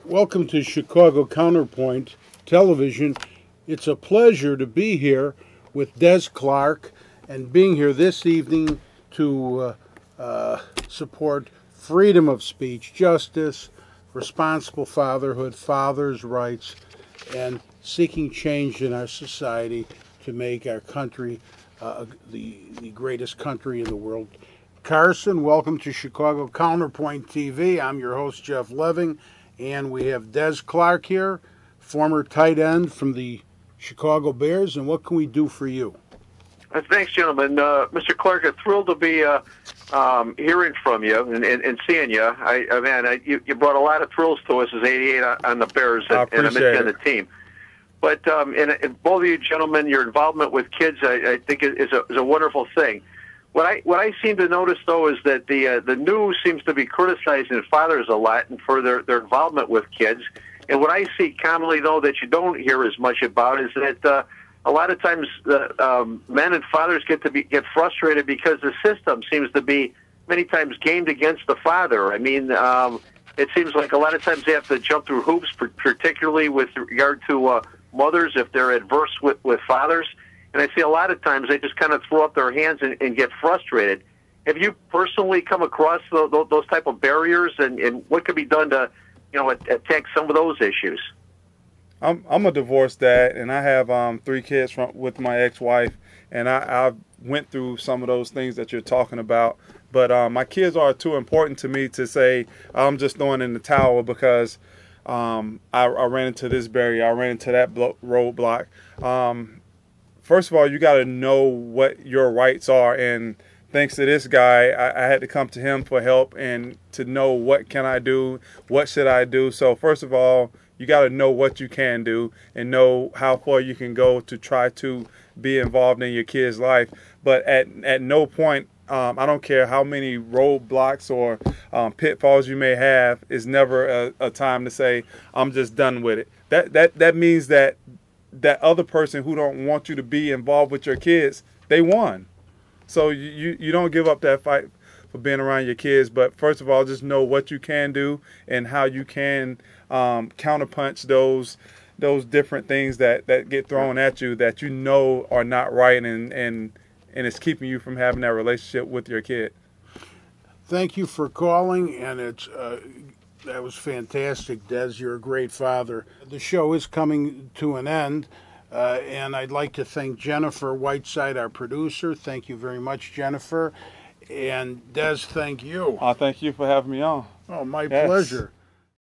Welcome to Chicago Counterpoint Television. It's a pleasure to be here with Des Clark and being here this evening to support freedom of speech, justice, responsible fatherhood, fathers' rights, and seeking change in our society to make our country the greatest country in the world. Carson, welcome to Chicago Counterpoint TV. I'm your host, Jeff Leving. And we have Des Clark here, former tight end from the Chicago Bears. And what can we do for you? Thanks, gentlemen. Mr. Clark, I'm thrilled to be hearing from you and seeing you. You brought a lot of thrills to us as 88 on the Bears and I miss you on the team. But and both of you gentlemen, your involvement with kids, I think is a wonderful thing. What I seem to notice, though, is that the news seems to be criticizing fathers a lot and for their involvement with kids. And what I see commonly, though, that you don't hear as much about is that a lot of times men and fathers get frustrated because the system seems to be many times gamed against the father. I mean, it seems like a lot of times they have to jump through hoops, particularly with regard to mothers if they're adverse with fathers. And I see a lot of times they just kind of throw up their hands and get frustrated. Have you personally come across those type of barriers, and what could be done to, attack some of those issues? I'm a divorced dad, and I have 3 kids with my ex-wife, and I went through some of those things that you're talking about. But my kids are too important to me to say I'm just throwing in the towel because I ran into this barrier, I ran into that roadblock. First of all, you got to know what your rights are, and thanks to this guy, I had to come to him for help and to know what can I do, what should I do. So first of all, you got to know what you can do and know how far you can go to try to be involved in your kid's life. But at no point, I don't care how many roadblocks or pitfalls you may have, is never a time to say, I'm just done with it. That means that other person who don't want you to be involved with your kids, they won. So you don't give up that fight for being around your kids. But first of all, just know what you can do and how you can counterpunch those different things that get thrown at you that you know are not right and it's keeping you from having that relationship with your kid. Thank you for calling, and that was fantastic, Des. You're a great father. The show is coming to an end, and I'd like to thank Jennifer Whiteside, our producer. Thank you very much, Jennifer. And Des, thank you. Thank you for having me on. Oh, my pleasure.